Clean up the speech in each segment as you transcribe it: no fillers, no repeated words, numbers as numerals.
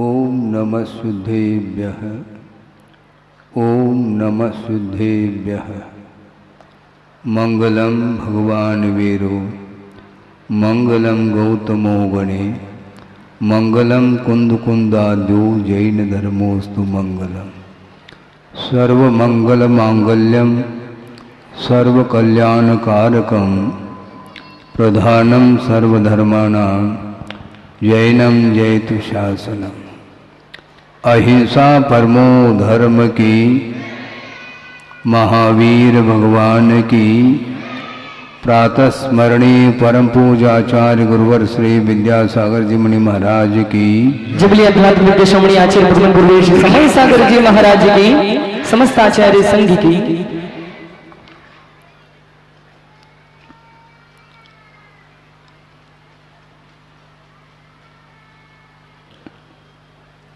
ओम नमः शुद्धेभ्यः। ओम नमः शुद्धेभ्यः। मंगलम भगवान वीरो मंगलम गौतमो गणे मंगलम कुंदकुंदाद्यो जैन धर्मोस्तु मंगलम। सर्वमंगल मांगल्यम सर्वकल्याणकारकम प्रधानम सर्वधर्माणां जैनम जयतु शासनम। अहिंसा परमो धर्म की महावीर भगवान की प्रातः स्मरणीय परम पूजाचार्य गुरुवर श्री विद्यासागर जी मुनि महाराज की। जुबली आध्यात्मिक शिरोमणि आचार्य प्रथम गुरुदेव श्री समय सागर जी महाराज की। समस्त आचार्य संघ की।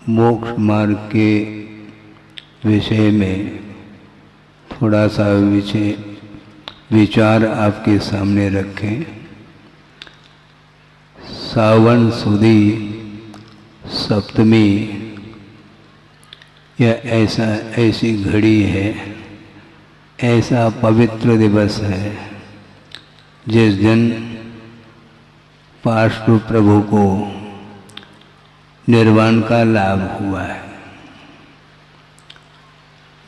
मोक्ष मार्ग के विषय में थोड़ा सा विचार आपके सामने रखें। सावन सुदी सप्तमी यह ऐसी घड़ी है, ऐसा पवित्र दिवस है जिस दिन पार्षद प्रभु को निर्वाण का लाभ हुआ है।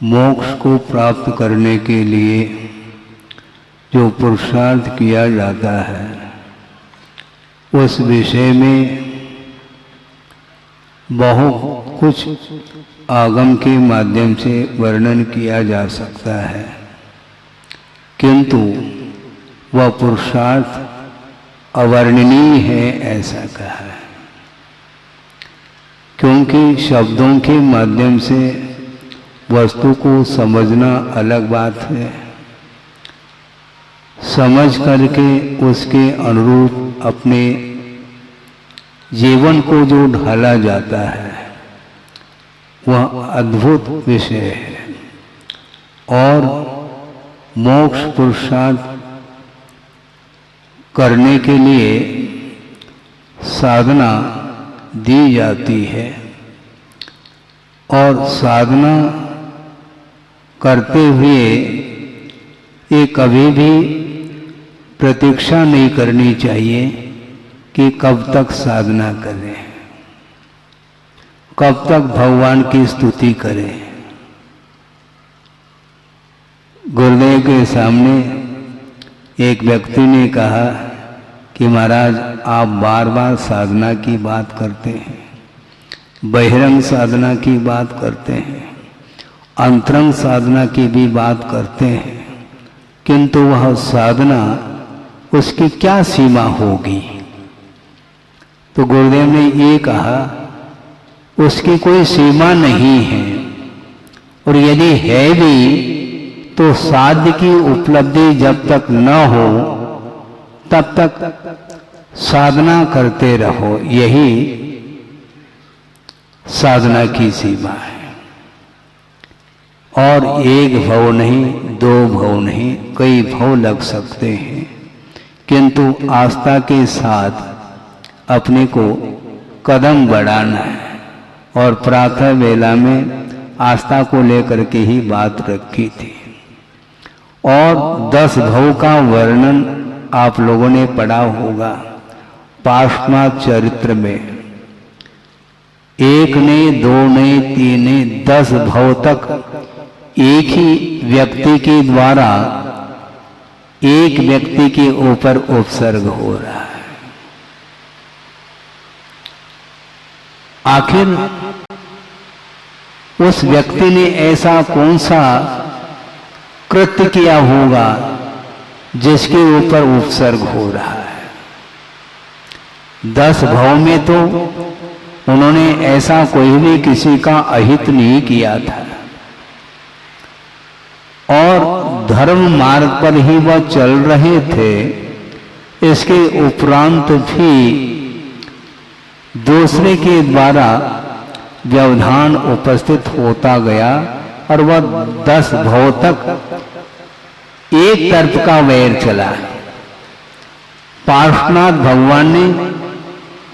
मोक्ष को प्राप्त करने के लिए जो पुरुषार्थ किया जाता है उस विषय में बहुत कुछ आगम के माध्यम से वर्णन किया जा सकता है, किंतु वह पुरुषार्थ अवर्णनीय है ऐसा कहा है। क्योंकि शब्दों के माध्यम से वस्तु को समझना अलग बात है, समझ करके उसके अनुरूप अपने जीवन को जो ढाला जाता है वह अद्भुत विषय है। और मोक्ष पुरुषार्थ करने के लिए साधना दी जाती है और साधना करते हुए ये कभी भी प्रतीक्षा नहीं करनी चाहिए कि कब तक साधना करें, कब तक भगवान की स्तुति करें। गुरुदेव के सामने एक व्यक्ति ने कहा कि महाराज आप बार बार साधना की बात करते हैं, बहिरंग साधना की बात करते हैं, अंतरंग साधना की भी बात करते हैं, किंतु वह साधना उसकी क्या सीमा होगी? तो गुरुदेव ने ये कहा उसकी कोई सीमा नहीं है, और यदि है भी तो साध्य की उपलब्धि जब तक न हो तब तक साधना करते रहो, यही साधना की सीमा है। और एक भव नहीं, दो भव नहीं, कई भव लग सकते हैं, किंतु आस्था के साथ अपने को कदम बढ़ाना है। और प्रातः वेला में आस्था को लेकर के ही बात रखी थी। और 10 भव का वर्णन आप लोगों ने पढ़ा होगा पाश्चात्य चरित्र में। 1 ने, 2 ने, 3 ने, 10 भव तक एक ही व्यक्ति के द्वारा एक व्यक्ति के ऊपर उपसर्ग हो रहा है। आखिर उस व्यक्ति ने ऐसा कौन सा कृत्य किया होगा जिसके ऊपर उपसर्ग हो रहा है? 10 भव में तो उन्होंने ऐसा कोई भी किसी का अहित नहीं किया था, और धर्म मार्ग पर ही वह चल रहे थे। इसके उपरांत भी दूसरे के द्वारा व्यवधान उपस्थित होता गया और वह 10 भव तक एक तरफ का वैर चला। पार्श्वनाथ भगवान ने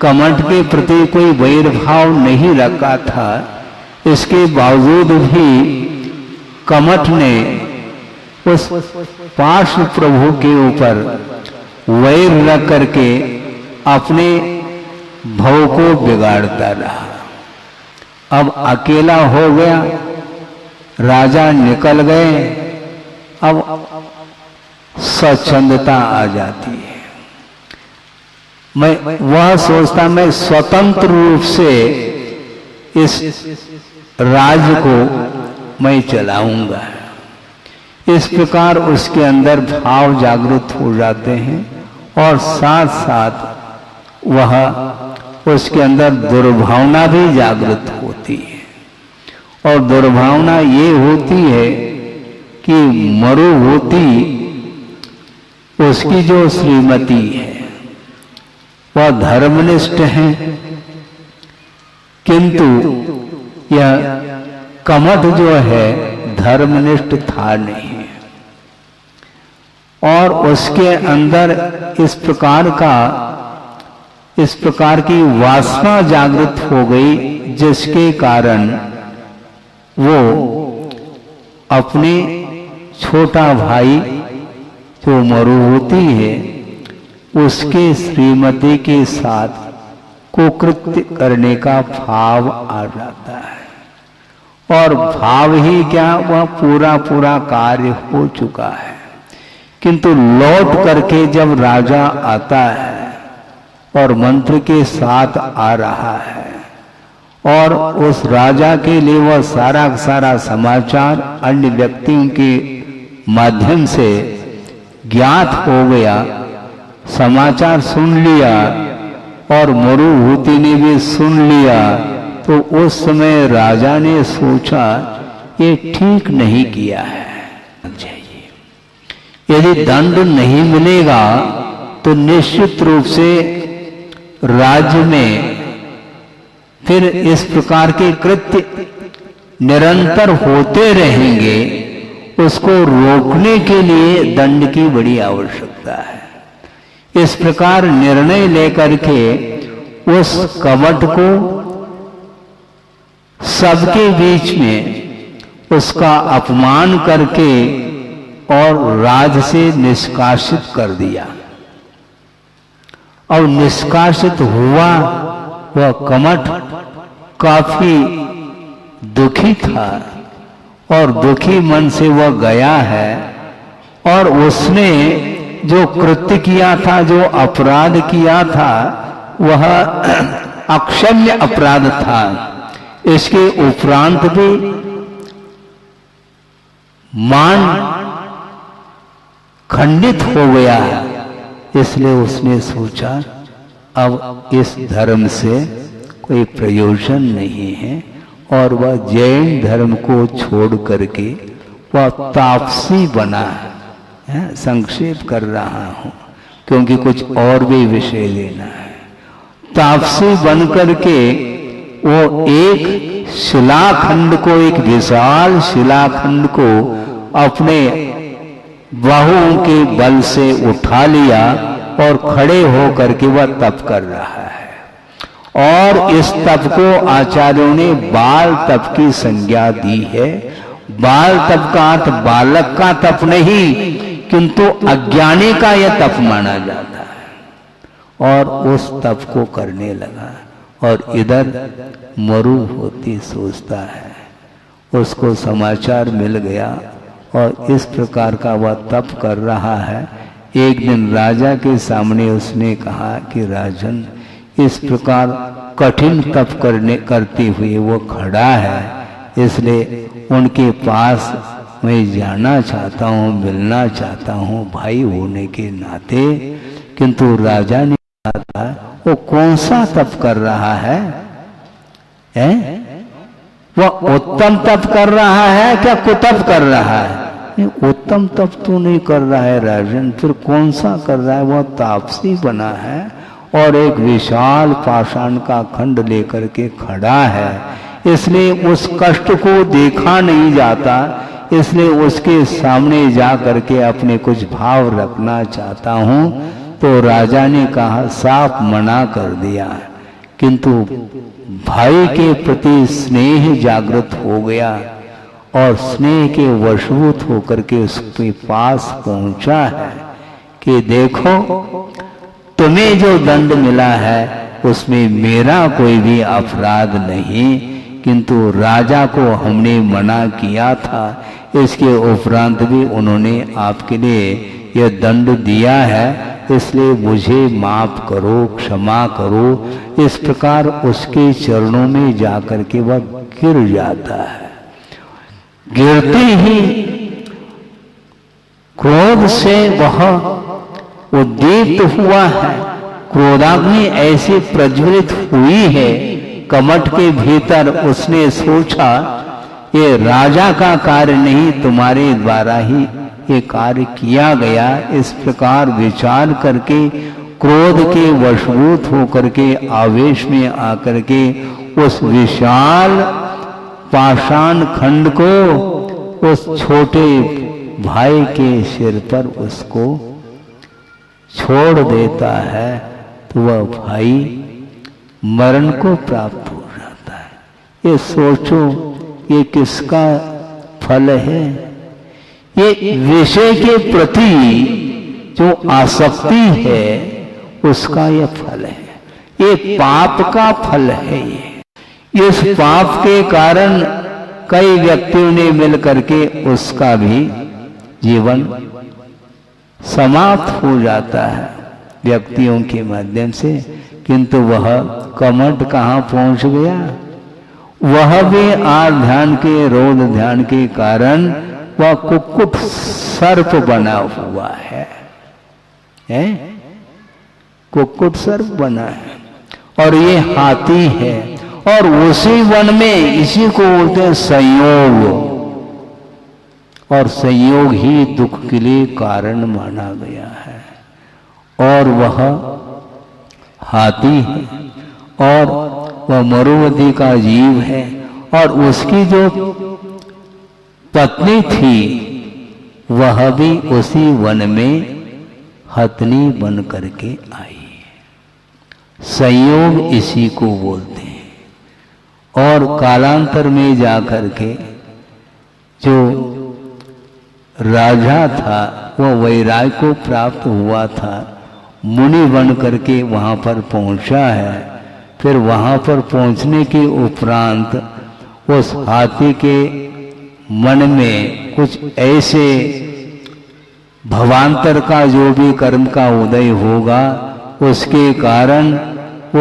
कमठ के प्रति कोई वैर भाव नहीं रखा था, इसके बावजूद भी कमठ ने उस पार्श्व प्रभु के ऊपर वैर रख करके अपने भव को बिगाड़ता रहा। अब अकेला हो गया, राजा निकल गए, अब स्वच्छंदता आ जाती है। मैं वह सोचता मैं स्वतंत्र रूप से इस राज्य को मैं चलाऊंगा। इस प्रकार उसके अंदर भाव जागृत हो जाते हैं और साथ साथ वह उसके अंदर दुर्भावना भी जागृत होती है। और दुर्भावना ये होती है कि मरुभूति उसकी जो श्रीमती है वह धर्मनिष्ठ है, किंतु यह कमठ जो है धर्मनिष्ठ था नहीं, और उसके अंदर इस प्रकार की वासना जागृत हो गई, जिसके कारण वो अपने छोटा भाई जो मरुभूति है उसके श्रीमती के साथ कुकृत्य करने का भाव आ जाता है। और भाव ही क्या, वह पूरा कार्य हो चुका है। किंतु लौट करके जब राजा आता है और मंत्री के साथ आ रहा है और उस राजा के लिए वह सारा समाचार अन्य व्यक्तियों के माध्यम से ज्ञात हो गया, समाचार सुन लिया और मरुभूति ने भी सुन लिया, तो उस समय राजा ने सोचा ये ठीक नहीं किया है। यदि दंड नहीं मिलेगा तो निश्चित रूप से राज्य में फिर इस प्रकार के कृत्य निरंतर होते रहेंगे। उसको रोकने के लिए दंड की बड़ी आवश्यकता है। इस प्रकार निर्णय लेकर के उस कमठ को सबके बीच में उसका अपमान करके और राज से निष्कासित कर दिया। और निष्कासित हुआ वह कमठ काफी दुखी था और दुखी मन से वह गया है और उसने जो कृत्य किया था, जो अपराध किया था, वह अक्षम्य अपराध था। इसके उपरांत भी मान खंडित हो गया, इसलिए उसने सोचा अब इस धर्म से कोई प्रयोजन नहीं है और वह जैन धर्म को छोड़ करके वह तापसी बना है। संक्षेप कर रहा हूं क्योंकि कुछ और भी विषय लेना है। तापसी बन करके वो एक शिलाखंड को, एक विशाल शिलाखंड को अपने बाहुओं के बल से उठा लिया और खड़े होकर के वह तप कर रहा है। और इस तप को आचार्यों ने बाल तप की संज्ञा दी है। बाल तप का अर्थ बालक का तप नहीं, किंतु अज्ञानी का यह तप माना जाता है। और उस तप को करने लगा और इधर मरुभूति सोचता है, उसको समाचार मिल गया और इस प्रकार का वह तप कर रहा है। एक दिन राजा के सामने उसने कहा कि राजन, इस प्रकार कठिन तप करते हुए वो खड़ा है, इसलिए उनके पास मैं जाना चाहता हूँ, मिलना चाहता हूँ भाई होने के नाते। किंतु राजा ने कहा था वो कौन सा तप कर रहा है? वह उत्तम तप कर रहा है क्या कुतप कर रहा है? उत्तम तप तो नहीं कर रहा है राजन, फिर कौन सा कर रहा है? वह तापसी बना है और एक विशाल पाषाण का खंड लेकर के खड़ा है, इसलिए उस कष्ट को देखा नहीं जाता, इसलिए उसके सामने जा करके अपने कुछ भाव रखना चाहता हूं। तो राजा ने कहा, साफ मना कर दिया। किंतु भाई के प्रति स्नेह जागृत हो गया और स्नेह के वशभूत होकर के उसके पास पहुंचा है कि देखो तुम्हें जो दंड मिला है उसमें मेरा कोई भी अपराध नहीं, किंतु राजा को हमने मना किया था, इसके उपरांत भी उन्होंने आपके लिए यह दंड दिया है, इसलिए मुझे माफ करो, क्षमा करो। इस प्रकार उसके चरणों में जाकर के वह गिर जाता है। गिरते ही क्रोध से वह उद्दीप्त हुआ है, क्रोधाग्नि ऐसी प्रज्वलित हुई है कमट के भीतर। उसने सोचा ये राजा का कार्य नहीं, तुम्हारे द्वारा ही ये कार्य किया गया। इस प्रकार विचार करके क्रोध के वशभूत होकर के आवेश में आकर के उस विशाल पाषाण खंड को उस छोटे भाई के सिर पर उसको छोड़ देता है, तो वह भाई मरण को प्राप्त हो जाता है। ये सोचो ये किसका फल है? ये विषय के प्रति जो आसक्ति है उसका यह फल है, ये पाप का फल है। ये इस पाप के कारण कई व्यक्तियों ने मिल करके उसका भी जीवन समाप्त हो जाता है व्यक्तियों के माध्यम से, किंतु वह कमट कहाँ पहुंच गया? वह भी आर ध्यान के रोध ध्यान के कारण वह कुक्कुट सर्प बना हुआ है, कुक्कुट सर्प बना है और ये हाथी है। और उसी वन में इसी को बोलते हैं संयोग, और संयोग ही दुख के लिए कारण माना गया है। और वह हाथी है और वह मरुवती का जीव है, और उसकी जो पत्नी थी वह भी उसी वन में हथनी बन करके आई। संयोग इसी को बोलते हैं। और कालांतर में जाकर के जो राजा था वह वैराग्य को प्राप्त हुआ था, मुनि बन करके वहां पर पहुंचा है। फिर वहां पर पहुंचने के उपरांत उस हाथी के मन में कुछ ऐसे भवांतर का जो भी कर्म का उदय होगा, उसके कारण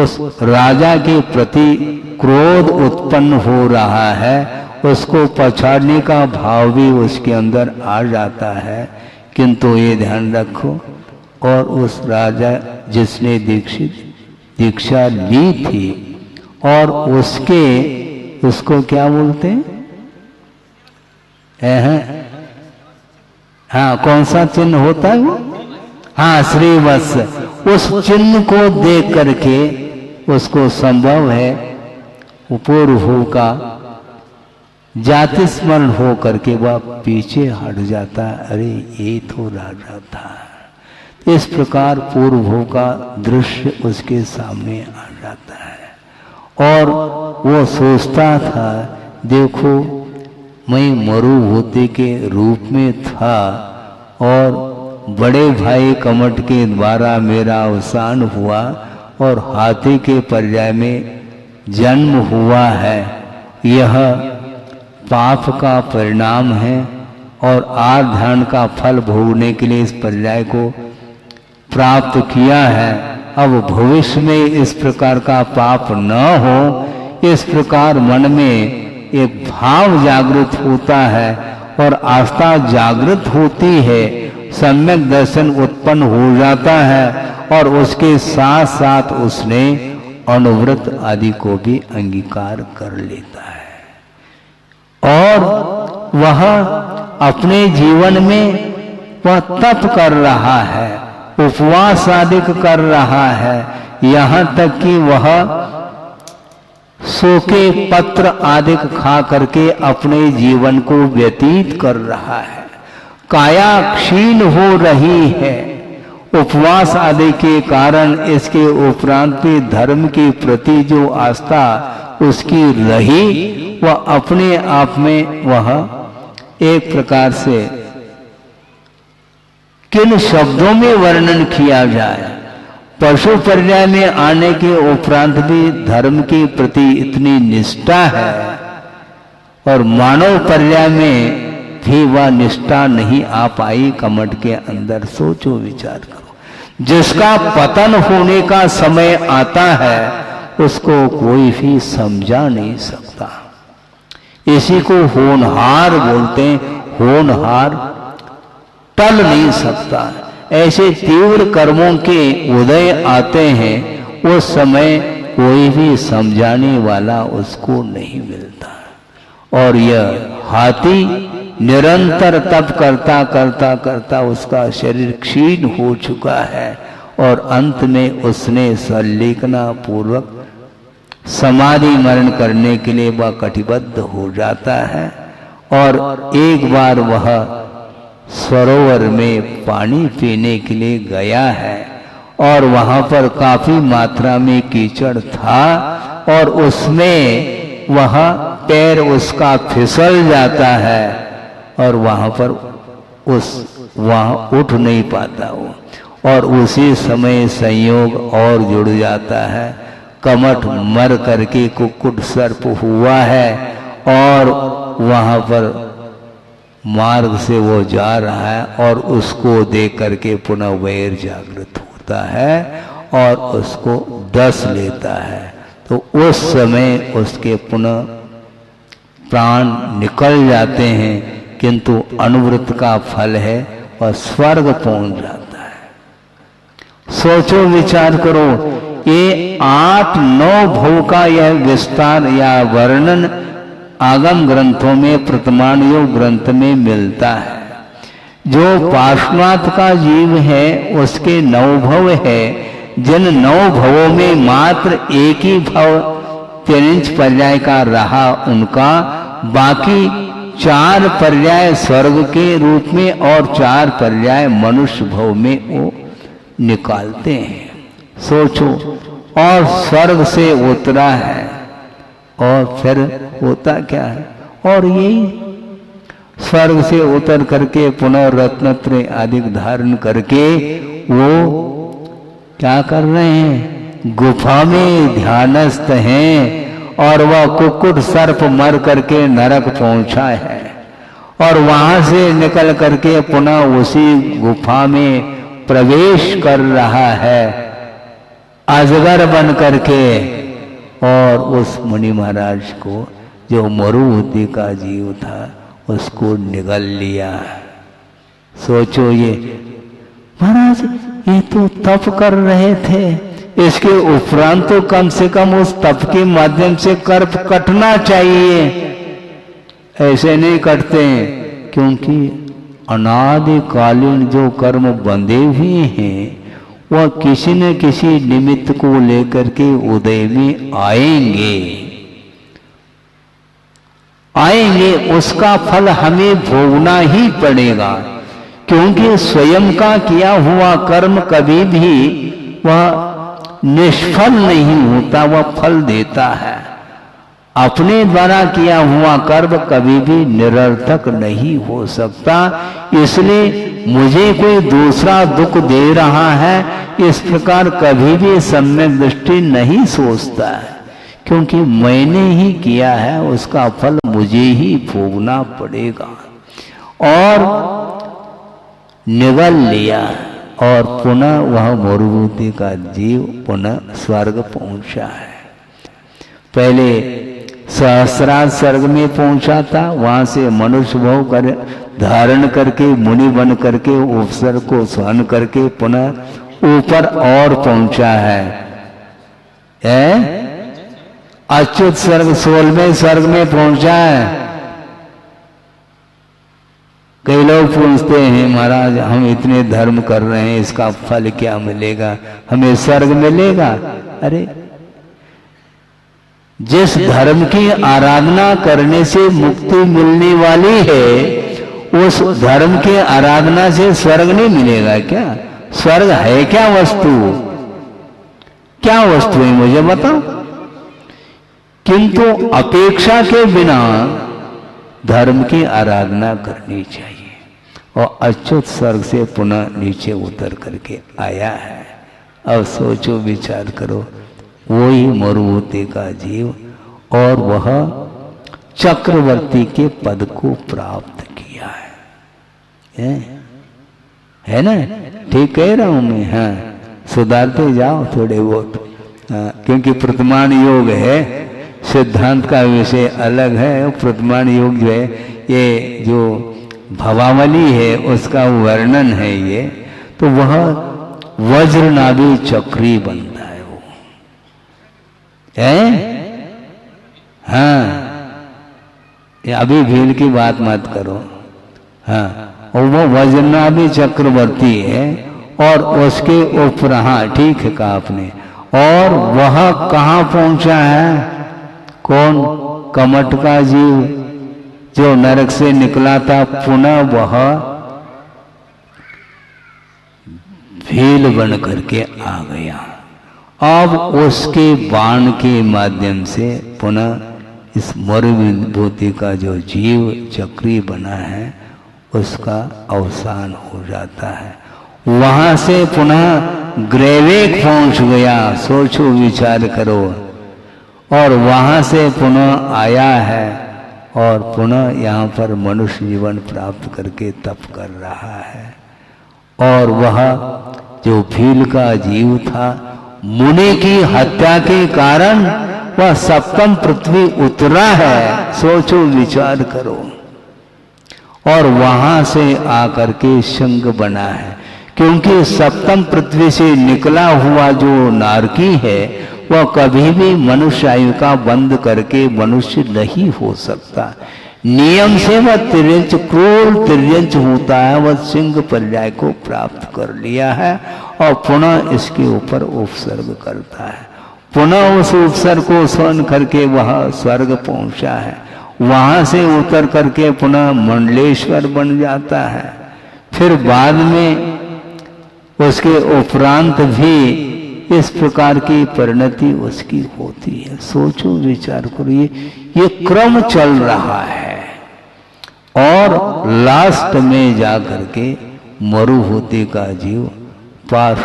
उस राजा के प्रति क्रोध उत्पन्न हो रहा है, उसको पछाड़ने का भाव भी उसके अंदर आ जाता है। किंतु ये ध्यान रखो, और उस राजा जिसने दीक्षा ली थी और उसको क्या बोलते हैं? हाँ, कौन सा चिन्ह होता है वो? हाँ, श्रीवत्स। उस चिन्ह को देख करके उसको संभव है पूर्व का जाति स्मरण हो करके वह पीछे हट जाता है, अरे ये तो राजा था। इस प्रकार पूर्व का दृश्य उसके सामने आ जाता है और वो सोचता था, देखो मैं मरुभूति के रूप में था और बड़े भाई कमट के द्वारा मेरा अवसान हुआ और हाथी के पर्याय में जन्म हुआ है। यह पाप का परिणाम है और आर ध्यान का फल भोगने के लिए इस पर्याय को प्राप्त किया है। अब भविष्य में इस प्रकार का पाप न हो, इस प्रकार मन में एक भाव जागृत होता है और आस्था जागृत होती है, सम्यक दर्शन उत्पन्न हो जाता है और उसके साथ साथ उसने अनुव्रत आदि को भी अंगीकार कर लेता है और वह अपने जीवन में वह तप कर रहा है, उपवास आदि कर रहा है, यहाँ तक कि वह सूखे पत्र आदि खा करके अपने जीवन को व्यतीत कर रहा है। काया क्षीण हो रही है उपवास आदि के कारण इसके उपरांत भी धर्म के प्रति जो आस्था उसकी रही, वह अपने आप में वह एक प्रकार से किन शब्दों में वर्णन किया जाए। पशु पर्याय में आने के उपरांत भी धर्म के प्रति इतनी निष्ठा है और मानव पर्याय में भी वह निष्ठा नहीं आ पाई कमठ के अंदर। सोचो विचार करो, जिसका पतन होने का समय आता है उसको कोई भी समझा नहीं सकता। इसी को होनहार बोलते हैं। होनहार टल नहीं सकता। ऐसे तीव्र कर्मों के उदय आते हैं, उस समय कोई भी समझाने वाला उसको नहीं मिलता। और यह हाथी निरंतर तप करता करता करता उसका शरीर क्षीण हो चुका है और अंत में उसने संलेखना पूर्वक समाधि मरण करने के लिए वह कटिबद्ध हो जाता है। और एक बार वह सरोवर में पानी पीने के लिए गया है और वहां पर काफी मात्रा में कीचड़ था और उसमें वह पैर उसका फिसल जाता है और वहां पर वहां उठ नहीं पाता वो। और उसी समय संयोग और जुड़ जाता है। कमठ मर करके कुक्कुट सर्प हुआ है और वहां पर मार्ग से वो जा रहा है और उसको देख करके पुनः वैर जागृत होता है और उसको डस लेता है। तो उस समय उसके पुनः प्राण निकल जाते हैं, किंतु अनुव्रत का फल है और स्वर्ग पहुंच जाता है। सोचो विचार करो, ये 8-9 भव का यह विस्तार या वर्णन आगम ग्रंथों में प्रमाण योग ग्रंथ में मिलता है। जो पार्श्वनाथ का जीव है उसके 9 भव है। जिन 9 भवों में मात्र एक ही भव 3 पर्याय का रहा उनका, बाकी 4 पर्याय स्वर्ग के रूप में और 4 पर्याय मनुष्य भव में वो निकालते हैं। सोचो, और स्वर्ग से उतरा है और फिर होता क्या है। और यही स्वर्ग से उतर करके पुनः रत्नत्रय आदि धारण करके वो क्या कर रहे हैं, गुफा में ध्यानस्थ हैं और वह कुक्कुट सर्प मर करके नरक पहुंचा है और वहां से निकल करके पुनः उसी गुफा में प्रवेश कर रहा है अजगर बन करके। और उस मुनि महाराज को जो मरुबुद्धि का जीव था उसको निगल लिया। सोचो, ये महाराज ये तो तप कर रहे थे, इसके उपरांत तो कम से कम उस तप के माध्यम से कर्म कटना चाहिए। ऐसे नहीं कटते हैं, क्योंकि अनादिकालीन जो कर्म बंधे हुए हैं वह किसी न किसी निमित्त को लेकर के उदय में आएंगे, उसका फल हमें भोगना ही पड़ेगा। क्योंकि स्वयं का किया हुआ कर्म कभी भी वह निष्फल नहीं होता, वह फल देता है। अपने द्वारा किया हुआ कर्म कभी भी निरर्थक नहीं हो सकता। इसलिए मुझे कोई दूसरा दुख दे रहा है इस प्रकार कभी भी सम्यक दृष्टि नहीं सोचता है, क्योंकि मैंने ही किया है, उसका फल मुझे ही भोगना पड़ेगा। और निगल लिया और पुनः वह मरुभूति का जीव पुनः स्वर्ग पहुंचा है। पहले सहस्रार स्वर्ग में पहुंचा था, वहां से मनुष्य भव कर धारण करके मुनि बन करके उपसर्ग को सहन करके पुनः ऊपर और पहुंचा है। अच्युत स्वर्ग 16वें स्वर्ग में पहुंचा है। कई लोग पूछते हैं, महाराज हम इतने धर्म कर रहे हैं, इसका फल क्या मिलेगा, हमें स्वर्ग मिलेगा? अरे जिस धर्म की आराधना करने से मुक्ति मिलने वाली है, उस धर्म के आराधना से स्वर्ग नहीं मिलेगा क्या? स्वर्ग है क्या वस्तु? क्या वस्तु है मुझे बताओ। किंतु अपेक्षा के बिना धर्म की आराधना करनी चाहिए। और अच्युत स्वर्ग से पुनः नीचे उतर करके आया है। अब सोचो विचार करो, वही मरुभूति का जीव, और वह चक्रवर्ती के पद को प्राप्त किया है ना? ठीक कह रहा हूं मैं? हाँ, सुधारते जाओ थोड़े बहुत। क्योंकि प्रतिमान योग है, सिद्धांत का विषय अलग है। प्रतिमान योग जो है, ये जो भवावली है उसका वर्णन है ये। तो वह वज्रनाभि चक्री बनता है वो हाँ, अभी भीड़ की बात मत करो। हाँ, और वो वज्रनाभि चक्रवर्ती है। और उसके ऊपर, हाँ ठीक है कहा आपने। और वह कहाँ पहुंचा है? कौन? कमट का जीव जो नरक से निकला था, पुनः वह भील बन करके आ गया। अब उसके बाण के माध्यम से पुनः इस मरुभूति का जो जीव चक्री बना है उसका अवसान हो जाता है। वहां से पुनः ग्रेवेक पहुंच गया। सोचो विचार करो। और वहां से पुनः आया है और पुनः यहाँ पर मनुष्य जीवन प्राप्त करके तप कर रहा है। और वह जो भील का जीव था, मुनि की हत्या के कारण वह सप्तम पृथ्वी उतरा है। सोचो विचार करो। और वहां से आकर के शंख बना है। क्योंकि सप्तम पृथ्वी से निकला हुआ जो नारकी है वह कभी भी मनुष्य आयु का बंद करके मनुष्य नहीं हो सकता। नियम से वह तिर्यंच, क्रूर तिर्यंच होता है। वह सिंह पर्याय को प्राप्त कर लिया है और पुनः इसके ऊपर उपसर्ग करता है। पुनः उस उपसर्ग को सहन करके वह स्वर्ग पहुंचा है। वहां से उतर करके पुनः मंडलेश्वर बन जाता है। फिर बाद में उसके उपरांत भी इस प्रकार की परिणति उसकी होती है। सोचो विचार करो, ये क्रम चल रहा है। और लास्ट में जाकर के मरुभूति का जीव पार्श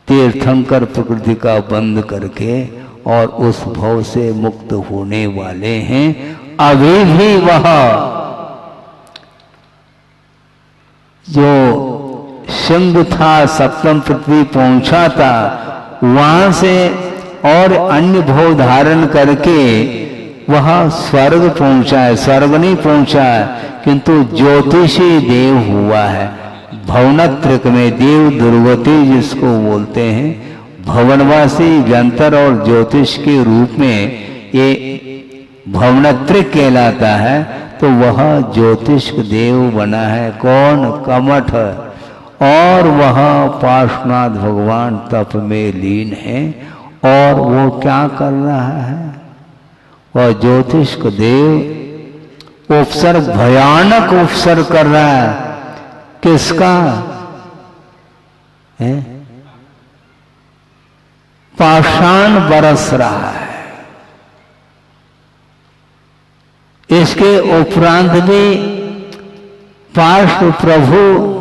तीर्थंकर प्रकृति का बंद करके और उस भव से मुक्त होने वाले हैं। अभी भी वह जो सिंह था, सप्तम पृथ्वी पहुंचा था, वहां से और अन्य भव धारण करके वह स्वर्ग पहुंचा है। स्वर्ग नहीं पहुंचा है, किंतु ज्योतिषी देव हुआ है। भवनत्रिक में देव दुर्गति जिसको बोलते हैं, भवनवासी व्यंतर और ज्योतिष के रूप में ये भवनत्रिक कहलाता है। तो वह ज्योतिष देव बना है। कौन? कमठ। और वह पार्श्वनाथ भगवान तप में लीन है। और वो क्या कर रहा है? वह ज्योतिष देव उपसर्ग, भयानक उपसर्ग कर रहा है। किसका है? पाषाण बरस रहा है। इसके उपरांत भी पार्श्व प्रभु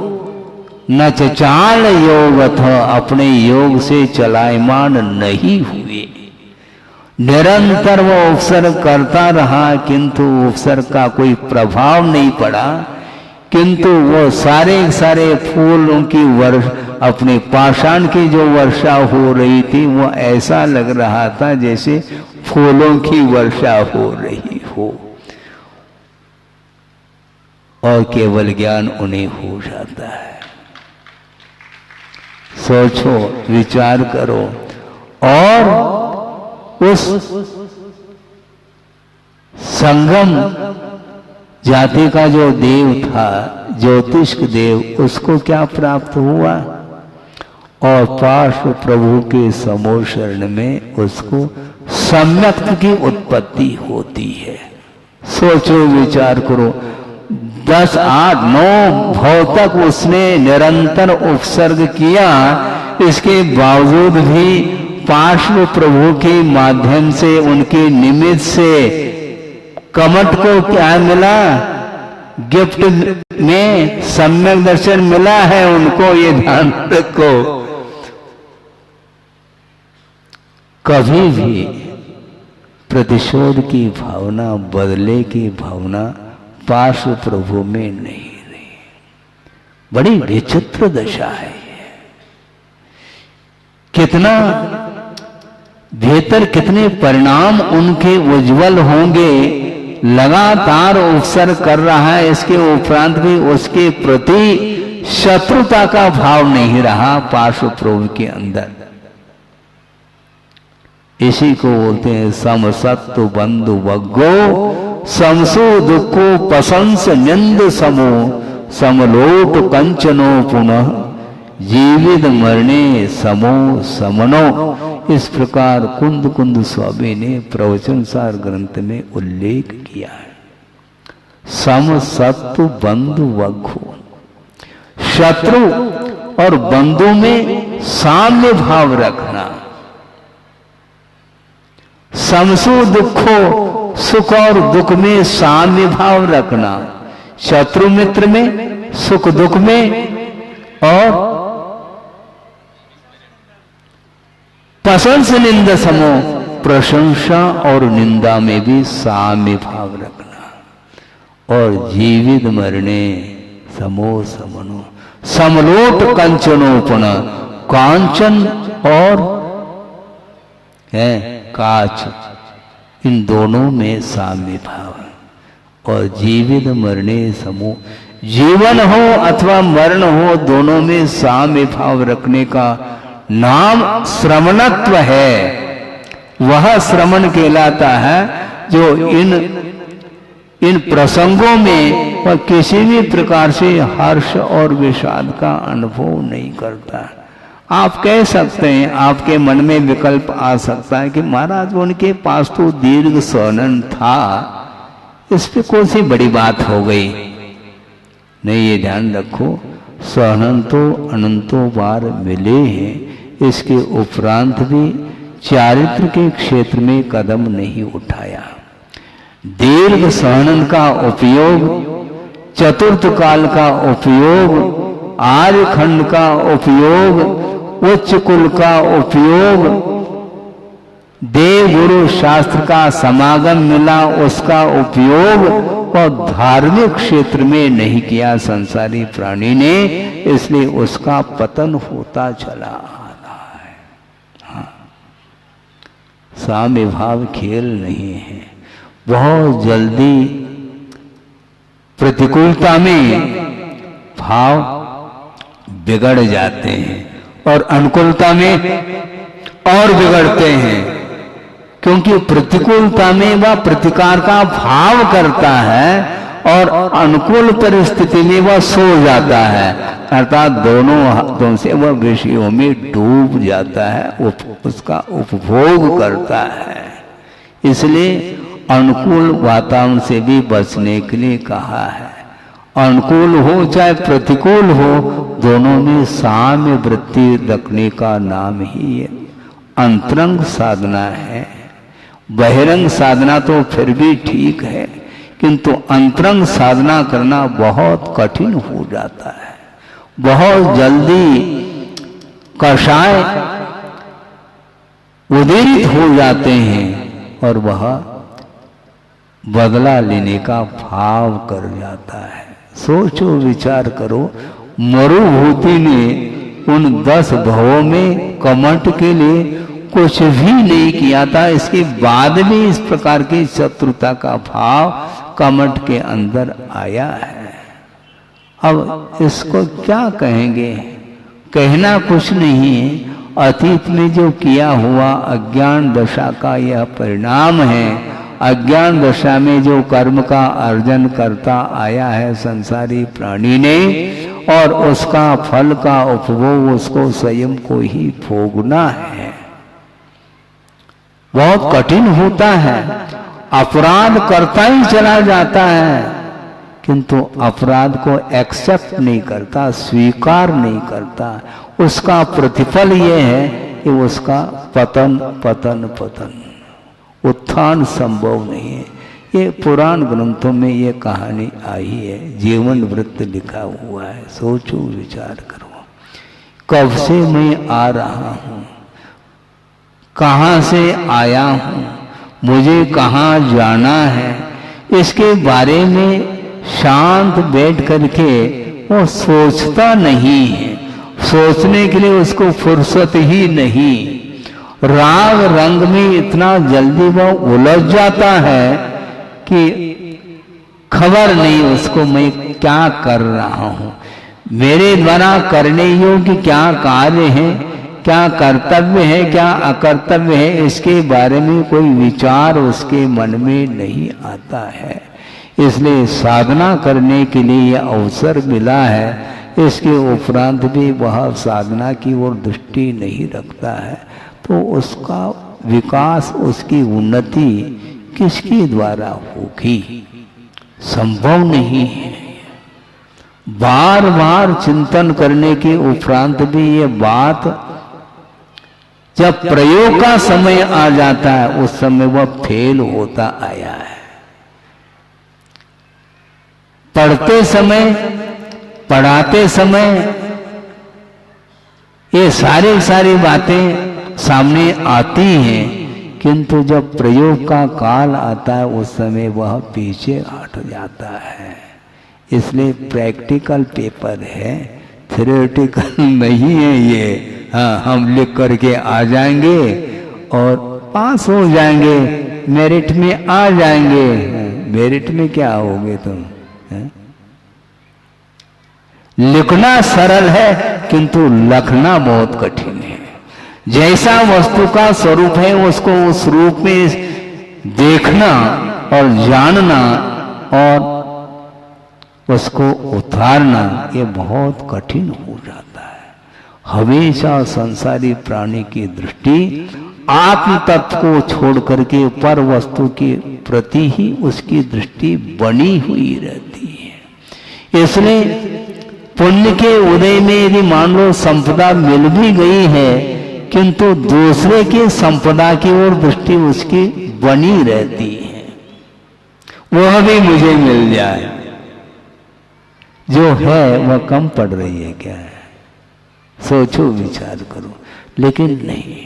न चाल योगथ, अपने योग से चलायमान नहीं हुए। निरंतर वो उपसर्ग करता रहा, किंतु उपसर्ग का कोई प्रभाव नहीं पड़ा। किंतु वो सारे फूलों की अपने पाषाण की जो वर्षा हो रही थी, वो ऐसा लग रहा था जैसे फूलों की वर्षा हो रही हो। और केवल ज्ञान उन्हें हो जाता है। सोचो विचार करो। और उस संगम जाति का जो देव था, ज्योतिष देव, उसको क्या प्राप्त हुआ? और पार्श्व प्रभु के समो शरण में उसको सम्यक्त की उत्पत्ति होती है। सोचो विचार करो। 10, 8, 9 भाव तक उसने निरंतर उपसर्ग किया, इसके बावजूद भी पार्श्व प्रभु के माध्यम से, उनके निमित्त से कमठ को क्या मिला? गिफ्ट में सम्यक दर्शन मिला है उनको, ये ध्यान रखो। कभी भी प्रतिशोध की भावना, बदले की भावना पार्श्व प्रभु में नहीं रही। बड़ी विचित्र दशा है ये। कितना भीतर कितने परिणाम उनके उज्जवल होंगे। लगातार उपसर्ग कर रहा है, इसके उपरांत भी उसके प्रति शत्रुता का भाव नहीं रहा पार्श्व प्रभु के अंदर। इसी को बोलते हैं समसत्व बंधु वग्गो समसो दुखो पसंस निंद समो समलोट कंचनो पुनः जीवित मरणे समो समनो। इस प्रकार कुंद कुंद स्वामी ने प्रवचन सार ग्रंथ में उल्लेख किया है। सम सत्व बंधु वग्गो, शत्रु और बंधु में साम्य भाव रखना। समसो दुखो, सुख और दुख में साम्य भाव रखना। शत्रु मित्र में, सुख दुख में, और प्रशंसा निंदा समो, प्रशंसा और निंदा में भी साम्य भाव रखना। और जीवित मरने समो समनो, समलोट कंचनोपन, कांचन और है काच, इन दोनों में साम्य भाव। और जीवित मरने समो, जीवन हो अथवा मरण हो, दोनों में साम्य भाव रखने का नाम श्रमणत्व है। वह श्रमण कहलाता है जो इन प्रसंगों में वह किसी भी प्रकार से हर्ष और विषाद का अनुभव नहीं करता। आप कह सकते हैं, आपके मन में विकल्प आ सकता है कि महाराज उनके पास तो दीर्घ सहनन था, इस पे कौन सी बड़ी बात हो गई। नहीं, ये ध्यान रखो, सहनन तो अनंतों बार मिले हैं, इसके उपरांत भी चारित्र के क्षेत्र में कदम नहीं उठाया। दीर्घ सहनन का उपयोग, चतुर्थ काल का उपयोग, आर्य खंड का उपयोग, उच्च कुल का उपयोग, देव गुरु शास्त्र का समागम मिला उसका उपयोग, और धार्मिक क्षेत्र में नहीं किया संसारी प्राणी ने, इसलिए उसका पतन होता चला आ रहा है। हाँ, साम्य भाव खेल नहीं है। बहुत जल्दी प्रतिकूलता में भाव बिगड़ जाते हैं और अनुकूलता में और बिगड़ते हैं, क्योंकि प्रतिकूलता में वह प्रतिकार का भाव करता है और अनुकूल परिस्थिति में वह सो जाता है, अर्थात दोनों हाथों से वह विषयों में डूब जाता है, उसका उपभोग करता है। इसलिए अनुकूल वातावरण से भी बचने के लिए कहा है। अनुकूल हो चाहे प्रतिकूल हो, दोनों में साम्य वृत्ति रखने का नाम ही अंतरंग साधना है। बहिरंग साधना तो फिर भी ठीक है, किंतु अंतरंग साधना करना बहुत कठिन हो जाता है। बहुत जल्दी कषाय उदीरित हो जाते हैं और वह बदला लेने का भाव कर जाता है। सोचो, विचार करो, मरुभूति ने उन 10 भवों में कमठ के लिए कुछ भी नहीं किया था, इसके बाद भी इस प्रकार की शत्रुता का भाव कमठ के अंदर आया है। अब इसको क्या कहेंगे? कहना कुछ नहीं है, अतीत में जो किया हुआ अज्ञान दशा का यह परिणाम है। अज्ञान दशा में जो कर्म का अर्जन करता आया है संसारी प्राणी ने, और उसका फल का उपभोग उसको स्वयं को ही भोगना है। बहुत कठिन होता है, अपराध करता ही चला जाता है, किंतु अपराध को एक्सेप्ट नहीं करता, स्वीकार नहीं करता, उसका प्रतिफल ये है कि उसका पतन पतन पतन, उत्थान संभव नहीं है। ये पुराण ग्रंथों में ये कहानी आई है, जीवन वृत्त लिखा हुआ है। सोचो, विचार करो, कब से मैं आ रहा हूँ, कहाँ से आया हूँ, मुझे कहाँ जाना है, इसके बारे में शांत बैठ करके वो सोचता नहीं है। सोचने के लिए उसको फुर्सत ही नहीं। राग रंग में इतना जल्दी वो उलझ जाता है कि खबर नहीं उसको मैं क्या कर रहा हूँ, मेरे द्वारा करने योग्य क्या कार्य है, क्या कर्तव्य है, क्या अकर्तव्य है, इसके बारे में कोई विचार उसके मन में नहीं आता है। इसलिए साधना करने के लिए यह अवसर मिला है, इसके उपरांत भी वह साधना की ओर दृष्टि नहीं रखता है, तो उसका विकास, उसकी उन्नति किसके द्वारा होगी? संभव नहीं है। बार बार चिंतन करने के उपरांत भी ये बात जब प्रयोग का समय आ जाता है, उस समय वह फेल होता आया है। पढ़ते समय, पढ़ाते समय ये सारी बातें सामने आती हैं, किंतु जब प्रयोग का काल आता है उस समय वह पीछे हट जाता है। इसलिए प्रैक्टिकल पेपर है, थ्योरेटिकल नहीं है ये। हाँ, हम लिख करके आ जाएंगे और पास हो जाएंगे, मेरिट में आ जाएंगे। मेरिट में क्या होगे तुम? लिखना सरल है किंतु लखना बहुत कठिन है। जैसा वस्तु का स्वरूप है उसको उस रूप में देखना और जानना और उसको उतारना ये बहुत कठिन हो जाता है। हमेशा संसारी प्राणी की दृष्टि आत्म तत्व को छोड़ करके पर वस्तु के प्रति ही उसकी दृष्टि बनी हुई रहती है। इसलिए पुण्य के उदय में यदि मान लो संपदा मिल भी गई है, किंतु दूसरे की संपदा की ओर दृष्टि उसकी बनी रहती है। वह भी मुझे मिल जाए, जो है वह कम पड़ रही है क्या है? सोचो, विचार करो। लेकिन नहीं,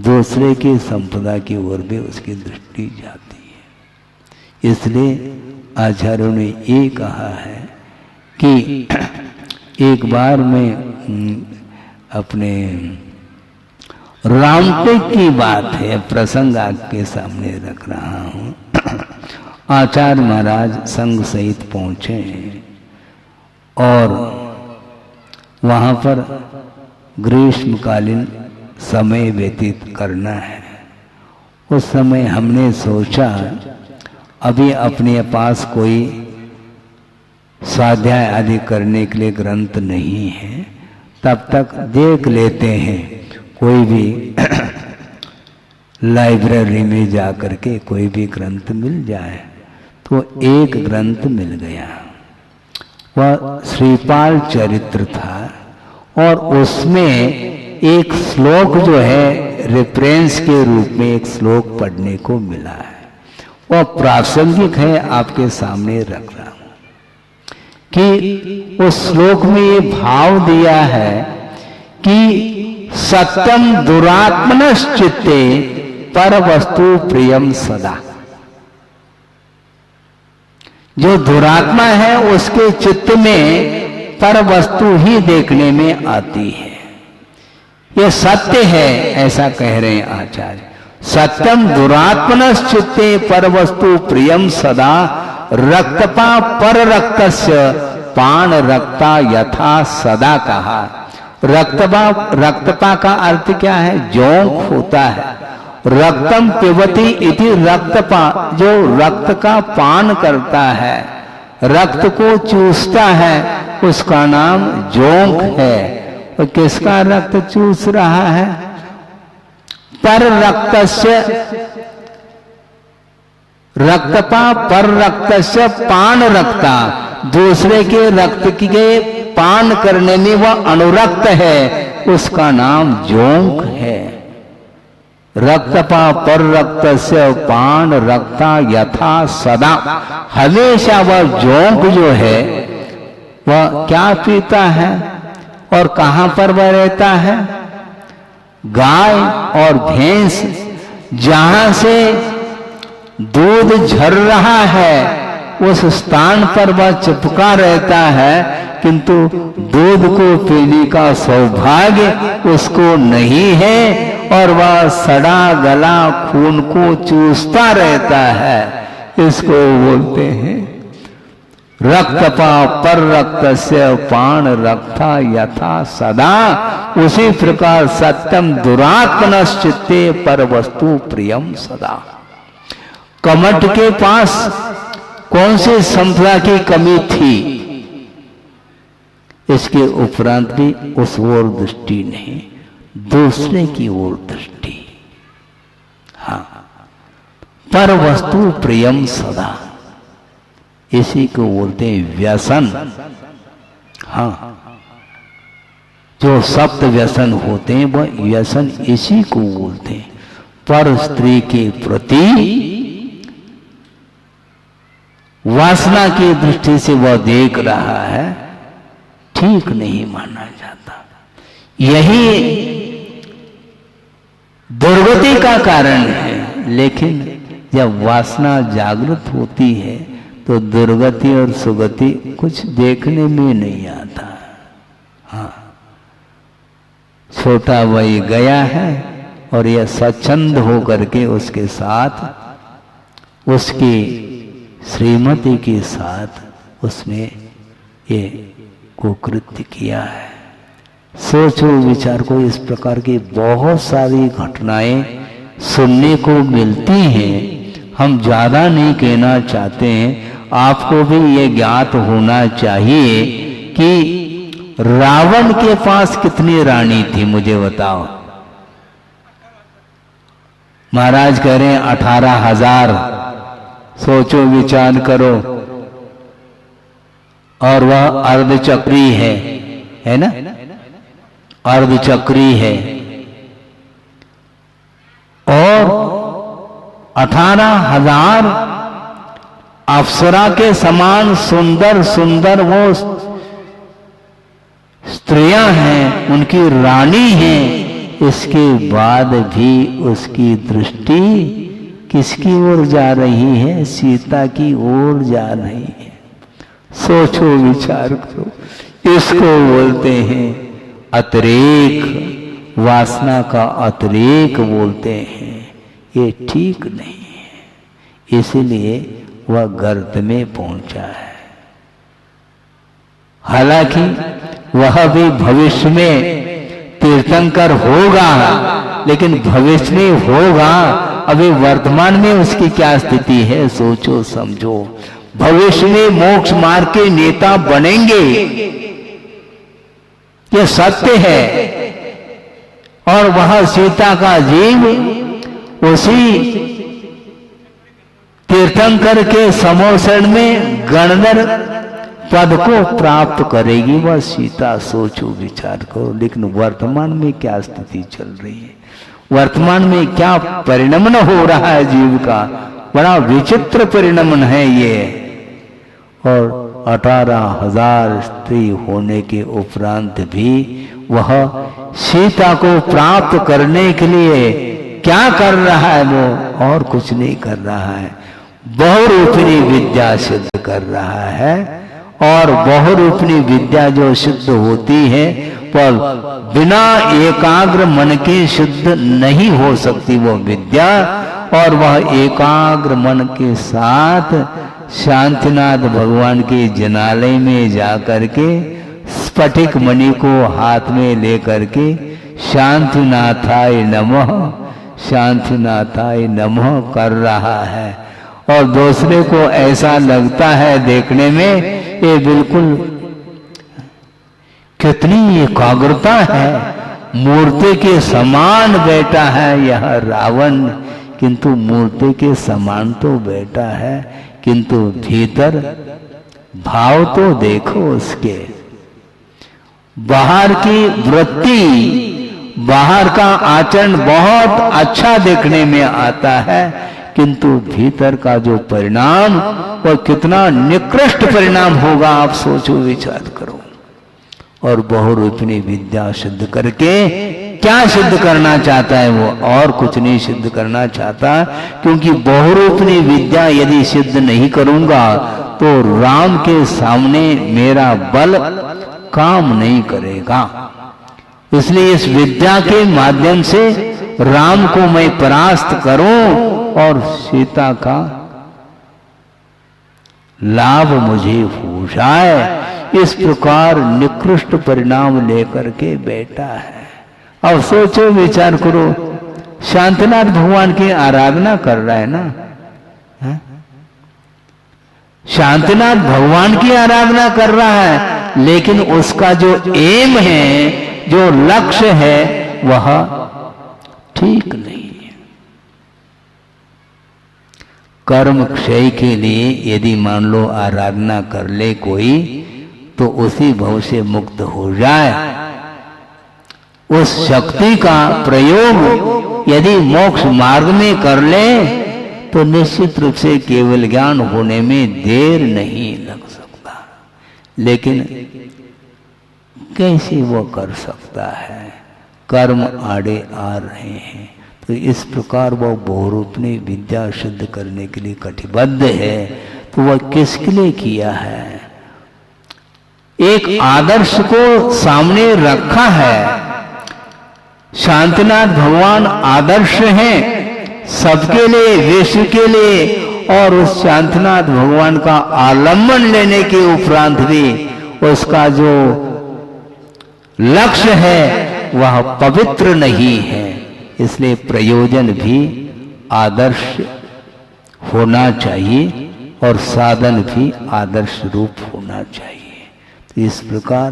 दूसरे की संपदा की ओर भी उसकी दृष्टि जाती है। इसलिए आचार्यों ने ये कहा है कि एक बार मैं अपने रामटेक की बात है, प्रसंग आपके सामने रख रहा हूँ। आचार्य महाराज संघ सहित पहुंचे और वहाँ पर ग्रीष्मकालीन समय व्यतीत करना है। उस समय हमने सोचा अभी अपने पास कोई स्वाध्याय आदि करने के लिए ग्रंथ नहीं है, तब तक देख लेते हैं कोई भी लाइब्रेरी में जा करके कोई भी ग्रंथ मिल जाए। तो एक ग्रंथ मिल गया, वह श्रीपाल चरित्र था और उसमें एक श्लोक जो है रेफरेंस के रूप में एक श्लोक पढ़ने को मिला है। वह प्रासंगिक है, आपके सामने रख रहा हूं कि उस श्लोक में ये भाव दिया है कि सत्यम दुरात्मनश्चित्ते पर वस्तु प्रियम सदा। जो दुरात्मा है उसके चित्त में पर वस्तु ही देखने में आती है। यह सत्य है, ऐसा कह रहे हैं आचार्य। सत्यम दुरात्मनश्चित्ते पर वस्तु प्रियम सदा रक्तपा पर रक्तस्य पान रक्ता यथा सदा कहा। रक्तपा का अर्थ क्या है? जोंक होता है। रक्तम पिबती इति रक्तपा, जो रक्त का पान करता है, रक्त को चूसता है, उसका नाम जोंक है। और किसका रक्त चूस रहा है? पर रक्तस्य रक्तपा पर रक्त से पान रक्ता, दूसरे के रक्त के पान करने में वह अनुरक्त है, उसका नाम जोंक है। रक्तपा पर रक्त से पान रक्ता यथा सदा, हमेशा वह जोंक जो है वह क्या पीता है और कहां पर वह रहता है? गाय और भैंस जहां से दूध झर रहा है उस स्थान पर वह चिपका रहता है, किंतु दूध को पीने का सौभाग्य उसको नहीं है और वह सड़ा गला खून को चूसता रहता है। इसको बोलते हैं रक्तपा पर रक्त से पान रक्ता यथा सदा, उसी प्रकार सत्यम दुरात्मनश्चित्ते पर वस्तु प्रियम सदा। कमठ के पास कौन सी संपदा की कमी थी? इसके उपरांत भी उस ओर दृष्टि नहीं, दूसरे की ओर दृष्टि। हाँ, पर वस्तु प्रियम सदा, इसी को बोलते हैं व्यसन। हाँ, जो सप्त व्यसन होते हैं वह व्यसन इसी को बोलते हैं। पर स्त्री के प्रति वासना की दृष्टि से वह देख रहा है, ठीक नहीं माना जाता। यही दुर्गति का कारण है। लेकिन जब वासना जागृत होती है तो दुर्गति और सुगति कुछ देखने में नहीं आता। हाँ, छोटा वही गया है और यह स्वच्छंद होकर के उसके साथ, उसकी श्रीमती के साथ उसने ये कुकृत्य किया है। सोचो विचार को, इस प्रकार की बहुत सारी घटनाएं सुनने को मिलती हैं। हम ज्यादा नहीं कहना चाहते हैं, आपको भी ये ज्ञात होना चाहिए कि रावण के पास कितनी रानी थी, मुझे बताओ। महाराज कह रहे हैं 18,000। सोचो विचार करो, और वह अर्धचक्री है ना, अर्धचक्री है, और 18,000 अप्सरा के समान सुंदर सुंदर वो स्त्रियां हैं, उनकी रानी हैं। इसके बाद भी उसकी दृष्टि किसकी ओर जा रही है? सीता की ओर जा रही है। सोचो विचार करो, इसको बोलते हैं अतिरेक, वासना का अतिरेक बोलते हैं। ये ठीक नहीं है, इसलिए वह गर्त में पहुंचा है। हालांकि वह भी भविष्य में तीर्थंकर होगा, लेकिन भविष्य में होगा, अभी वर्तमान में उसकी क्या स्थिति है सोचो समझो। भविष्य में मोक्ष मार्ग के नेता बनेंगे, यह सत्य है। और वह सीता का जीव उसी तीर्थंकर के समोषण में गणधर पद को प्राप्त करेगी वह सीता। सोचो विचार करो। लेकिन वर्तमान में क्या स्थिति चल रही है, वर्तमान में क्या परिणमन हो रहा है जीव का, बड़ा विचित्र परिणमन है ये। और 18,000 स्त्री होने के उपरांत भी वह सीता को प्राप्त करने के लिए क्या कर रहा है? वो और कुछ नहीं कर रहा है, बहुरूपिणी विद्या सिद्ध कर रहा है। और बहुरूपिणी विद्या जो सिद्ध होती है पर बिना एकाग्र मन के सिद्ध नहीं हो सकती वो विद्या। और वह एकाग्र मन के साथ शांतिनाथ भगवान के जनालय में जाकर के स्फटिक मणि को हाथ में लेकर के शांतिनाथाय नमः, शांतिनाथाय नमः कर रहा है। और दूसरे को ऐसा लगता है देखने में ये बिल्कुल कितनी एकाग्रता है, मूर्ति के समान बैठा है यह रावण, किंतु मूर्ति के समान तो बैठा है, किंतु भीतर भाव तो देखो उसके। बाहर की वृत्ति, बाहर का आचरण बहुत अच्छा देखने में आता है, किंतु भीतर का जो परिणाम वह कितना निकृष्ट परिणाम होगा, आप सोचो विचार करो। और बहुरूपिणी विद्या सिद्ध करके क्या सिद्ध करना चाहता है वो? और कुछ नहीं सिद्ध करना चाहता, क्योंकि बहुरूपिणी विद्या यदि सिद्ध नहीं करूंगा तो राम के सामने मेरा बल काम नहीं करेगा। इसलिए इस विद्या के माध्यम से राम को मैं परास्त करूं और सीता का लाभ मुझे हो जाए, इस प्रकार निकृष्ट परिणाम लेकर के बैठा है। अब सोचो विचार करो, शांतिनाथ भगवान की आराधना कर रहा है ना, है? शांतिनाथ भगवान की आराधना कर रहा है, लेकिन उसका जो एम है, जो लक्ष्य है, वह ठीक नहीं है। कर्म क्षय के लिए यदि मान लो आराधना कर ले कोई, तो उसी भव से मुक्त हो जाए। उस शक्ति का प्रयोग यदि मोक्ष मार्ग में कर ले तो निश्चित रूप से केवल ज्ञान होने में देर नहीं लग सकता। लेकिन कैसे वो कर सकता है? कर्म आड़े आ रहे हैं। तो इस प्रकार वह बहुरूपिणी विद्या सिद्ध करने के लिए कटिबद्ध है। तो वह किसके लिए किया है? एक आदर्श को सामने रखा है। शांतिनाथ भगवान आदर्श हैं सबके लिए, विश्व के लिए। और उस शांतिनाथ भगवान का आलम्बन लेने के उपरांत भी उसका जो लक्ष्य है वह पवित्र नहीं है। इसलिए प्रयोजन भी आदर्श होना चाहिए और साधन भी आदर्श रूप होना चाहिए। तो इस प्रकार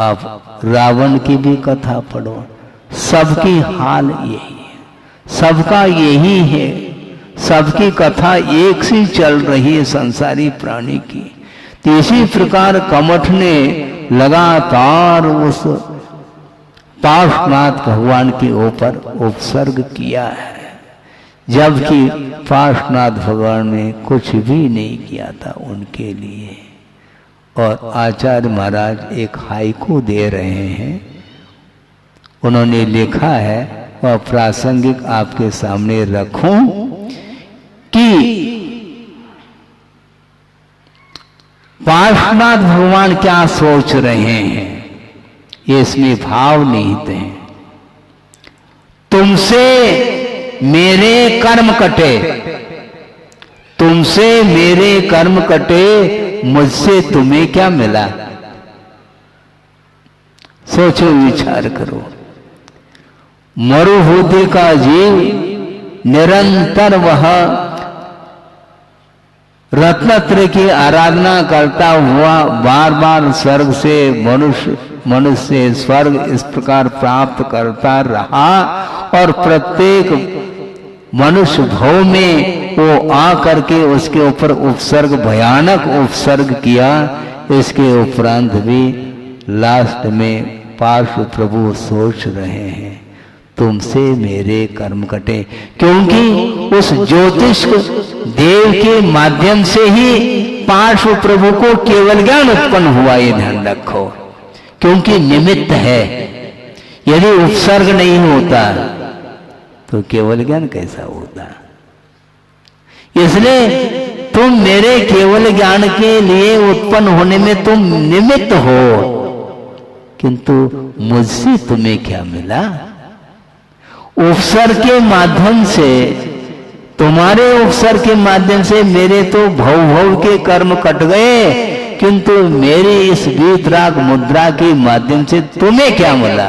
आप रावण की भी कथा पढ़ो, सबकी हाल यही है, सबका यही है, सबकी कथा एक सी चल रही है संसारी प्राणी की। तो इसी प्रकार कमठ ने लगातार उस पार्श्वनाथ भगवान के ऊपर उपसर्ग किया है, जबकि पार्श्वनाथ भगवान ने कुछ भी नहीं किया था उनके लिए। और आचार्य महाराज एक हाइकू दे रहे हैं, उन्होंने लिखा है, वह प्रासंगिक आपके सामने रखूं कि पार्श्वनाथ भगवान क्या सोच रहे हैं, ये इसमें भाव निहित है। तुमसे मेरे कर्म कटे, तुमसे मेरे कर्म कटे, मुझसे तुम्हें क्या मिला? सोचो विचार करो। मरुभूति का जीव निरंतर वह रत्नत्रय की आराधना करता हुआ बार बार स्वर्ग से मनुष्य, मनुष्य से स्वर्ग इस प्रकार प्राप्त करता रहा। और प्रत्येक मनुष्य भव में वो आ करके उसके ऊपर उपसर्ग, भयानक उपसर्ग किया। इसके उपरांत भी लास्ट में पार्श्व प्रभु सोच रहे हैं तुमसे मेरे कर्म कटे, क्योंकि उस ज्योतिष देव के माध्यम से ही पार्श्व प्रभु को केवल ज्ञान उत्पन्न हुआ, ये ध्यान रखो, क्योंकि निमित्त है। यदि उपसर्ग नहीं होता तो केवल ज्ञान कैसा होता? इसलिए तुम मेरे केवल ज्ञान के लिए उत्पन्न होने में तुम निमित्त हो, किंतु मुझसे तुम्हें क्या मिला? उपसर्ग के माध्यम से, तुम्हारे उपसर्ग के माध्यम से मेरे तो भव भव के कर्म कट गए, किंतु मेरी इस वीतराग मुद्रा के माध्यम से तुम्हें क्या मिला?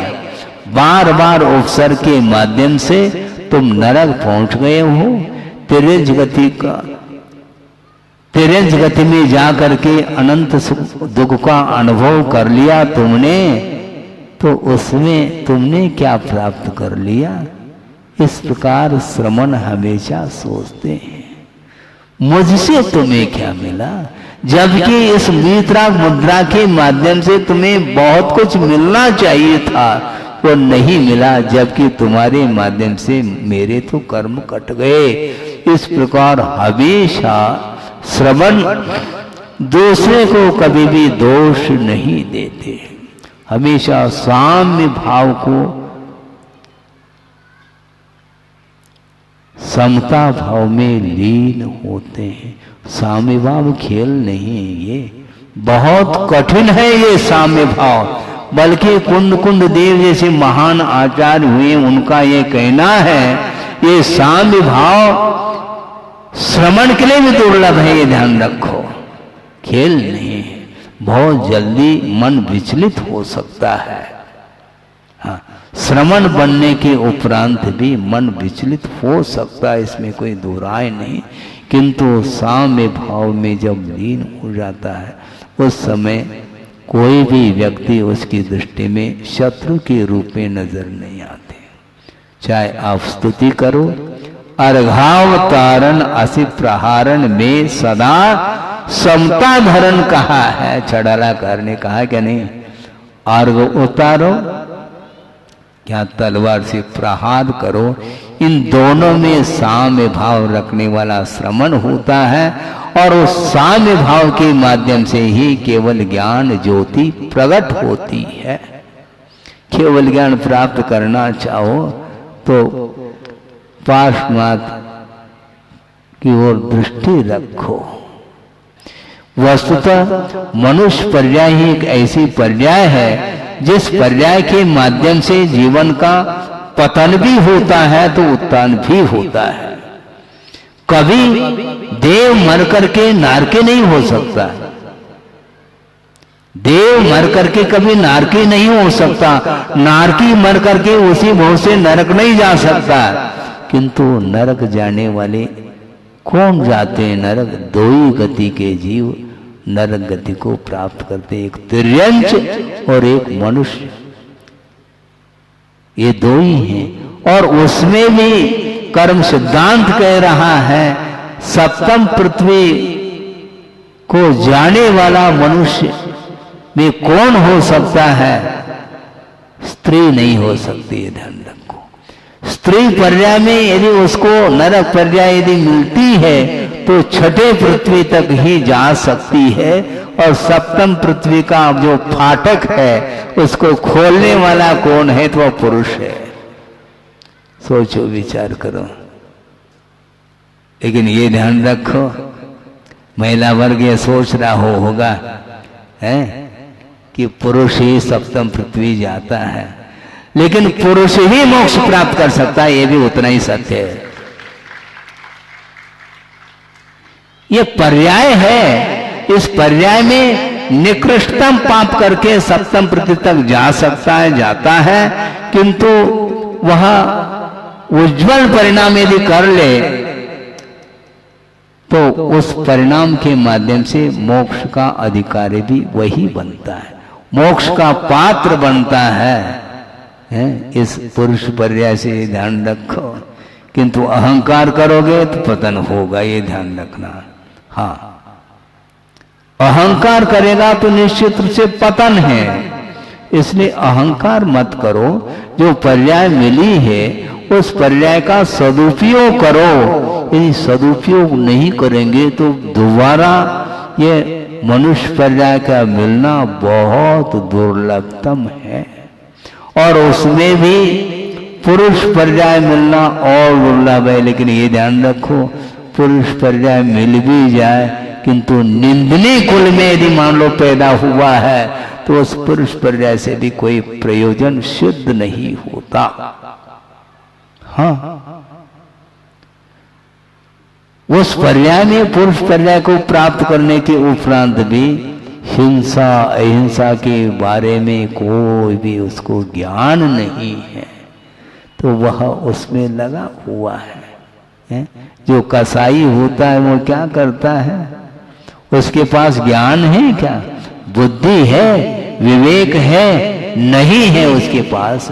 बार बार उपसर्ग के माध्यम से तुम नरक पहुंच गए हो। तिरंज गति का, तिरंज गति में जाकर के अनंत दुख का अनुभव कर लिया तुमने, तो उसमें तुमने क्या प्राप्त कर लिया? इस प्रकार श्रमण हमेशा सोचते हैं मुझसे तुम्हें क्या मिला, जबकि इस वीतराग मुद्रा के माध्यम से तुम्हें बहुत कुछ मिलना चाहिए था, वो नहीं मिला, जबकि तुम्हारे माध्यम से मेरे तो कर्म कट गए। इस प्रकार हमेशा श्रवण दूसरे को कभी भी दोष नहीं देते, हमेशा साम्य भाव को, समता भाव में लीन होते हैं। साम्य भाव खेल नहीं है, ये बहुत कठिन है ये साम्य भाव, बल्कि कुंद कुंद देव जैसे महान आचार्य हुए उनका ये कहना है ये साम्य भाव श्रवण के लिए भी दुर्लभ है, ये ध्यान रखो, खेल नहीं है। बहुत जल्दी मन विचलित हो सकता है। हाँ, श्रवण बनने के उपरांत भी मन विचलित हो सकता है, इसमें कोई दो राय नहीं, किंतु साम्य भाव में जब लीन हो जाता है उस समय कोई भी व्यक्ति उसकी दृष्टि में शत्रु के रूप में नजर नहीं आते। चाहे आप स्तुति करो, अर्घावतारण असि प्रहारण में सदा समता धरण कहा है, छड़ालाकार ने कहा क्या नहीं, अर्घ उतारो क्या तलवार से प्रहार करो, इन दोनों में साम्य भाव रखने वाला श्रवण होता है, और उस साम्य भाव के माध्यम से ही केवल ज्ञान ज्योति प्रकट होती है। केवल ज्ञान प्राप्त करना चाहो तो पार्श्वनाथ की ओर दृष्टि रखो। वस्तुतः मनुष्य पर्याय ही एक ऐसी पर्याय है जिस पर्याय के माध्यम से जीवन का पतन भी होता है तो उत्थान भी होता है। कभी देव मर करके नारकी नहीं हो सकता, देव मर करके कभी नारकी नहीं हो सकता, नारकी मर करके उसी भव से नरक नहीं जा सकता, किंतु नरक जाने वाले कौन जाते हैं नरक? दो ही गति के जीव नरक गति को प्राप्त करते, एक तिर्यंच और एक मनुष्य, ये दो ही हैं। और उसमें भी कर्म सिद्धांत कह रहा है सप्तम पृथ्वी को जाने वाला मनुष्य में कौन हो सकता है? स्त्री नहीं हो सकती है, ध्यान रखो। स्त्री पर्याय में यदि उसको नरक पर्याय यदि मिलती है तो छठे पृथ्वी तक ही जा सकती है, और सप्तम पृथ्वी का जो फाटक है उसको खोलने वाला कौन है? तो वह पुरुष है। सोचो, विचार करो। लेकिन ये ध्यान रखो, महिला वर्ग ये सोच रहा होगा है कि पुरुष ही सप्तम पृथ्वी जाता है, लेकिन पुरुष ही मोक्ष प्राप्त कर सकता है, ये भी उतना ही सत्य है। ये पर्याय है, इस पर्याय में निकृष्टतम पाप करके सप्तम पृथ्वी तक जा सकता है, जाता है, किंतु वह उज्जवल परिणाम यदि कर ले तो उस परिणाम के माध्यम से मोक्ष का अधिकारी भी वही बनता है, मोक्ष का पात्र बनता है। इस पुरुष पर्याय से ध्यान रखो, किंतु अहंकार करोगे तो पतन होगा, ये ध्यान रखना। हाँ, अहंकार करेगा तो निश्चित रूप से पतन है, इसलिए अहंकार मत करो। जो पर्याय मिली है उस पर्याय का सदुपयोग करो, यदि सदुपयोग नहीं करेंगे तो दोबारा ये मनुष्य पर्याय का मिलना बहुत दुर्लभतम है, और उसमें भी पुरुष पर्याय मिलना और दुर्लभ है। लेकिन ये ध्यान रखो, पुरुष पर्याय मिल भी जाए किंतु निंदनीय कुल में यदि मान लो पैदा हुआ है तो उस पुरुष पर्याय से भी कोई प्रयोजन सिद्ध नहीं होता। हाँ, उस पर्याय में पुरुष पर्याय को प्राप्त करने के उपरांत भी हिंसा अहिंसा के बारे में कोई भी उसको ज्ञान नहीं है, तो वह उसमें लगा हुआ है। जो कसाई होता है वो क्या करता है? उसके पास ज्ञान है क्या? बुद्धि है, विवेक है? नहीं है उसके पास,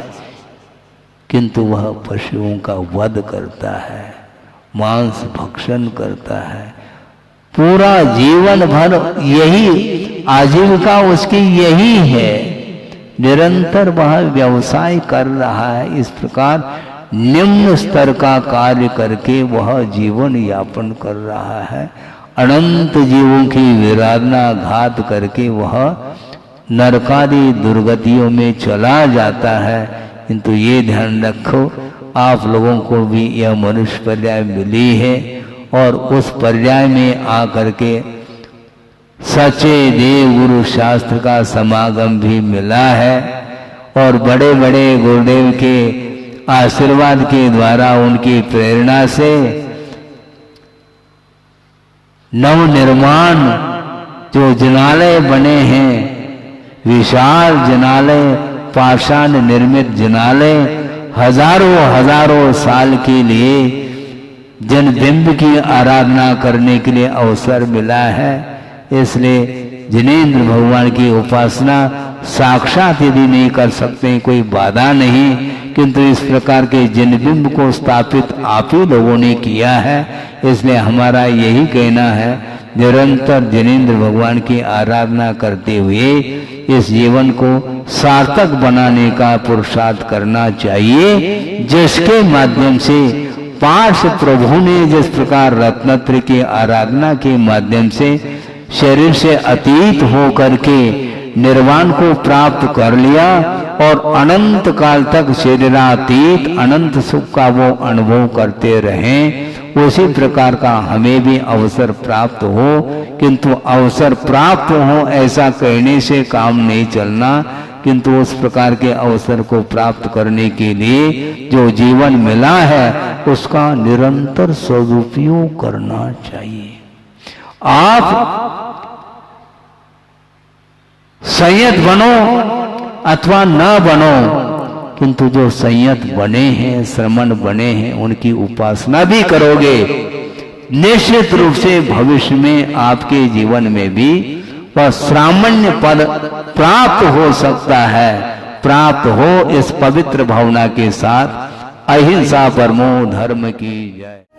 किंतु वह पशुओं का वध करता है, मांस भक्षण करता है, पूरा जीवन भर यही आजीविका उसकी यही है, निरंतर वह व्यवसाय कर रहा है। इस प्रकार निम्न स्तर का कार्य करके वह जीवन यापन कर रहा है। अनंत जीवों की विराधना घात करके वह नरकादि दुर्गतियों में चला जाता है। किंतु ये ध्यान रखो, आप लोगों को भी यह मनुष्य पर्याय मिली है और उस पर्याय में आकर के सच्चे देव गुरु शास्त्र का समागम भी मिला है और बड़े बड़े गुरुदेव के आशीर्वाद के द्वारा, उनकी प्रेरणा से नव निर्माण जो जनालय बने हैं, विशाल जनालय, पाषाण निर्मित जनालय, हजारों हजारों साल के लिए जनबिंब की आराधना करने के लिए अवसर मिला है। इसलिए जिनेंद्र भगवान की उपासना साक्षात यदि नहीं कर सकते कोई बाधा नहीं, किंतु इस प्रकार के जनबिंब को स्थापित आप ही लोगों ने किया है। इसलिए हमारा यही कहना है, निरंतर जिनेंद्र भगवान की आराधना करते हुए इस जीवन को सार्थक बनाने का पुरुषार्थ करना चाहिए, जिसके माध्यम से पार्श्व प्रभु ने जिस प्रकार रत्नत्र की आराधना के माध्यम से शरीर से अतीत हो करके निर्वाण को प्राप्त कर लिया और अनंत काल तक शरीरातीत अनंत सुख का वो अनुभव करते रहें, उसी प्रकार का हमें भी अवसर प्राप्त हो। किंतु अवसर प्राप्त हो ऐसा कहने से काम नहीं चलना, किंतु उस प्रकार के अवसर को प्राप्त करने के लिए जो जीवन मिला है उसका निरंतर सदुपयोग करना चाहिए। आप संयत बनो अथवा न बनो, किंतु जो संयत बने हैं, श्रमण बने हैं, उनकी उपासना भी करोगे, निश्चित रूप से भविष्य में आपके जीवन में भी वह सामान्य पद प्राप्त हो सकता है। प्राप्त हो इस पवित्र भावना के साथ अहिंसा परमो धर्म की जय।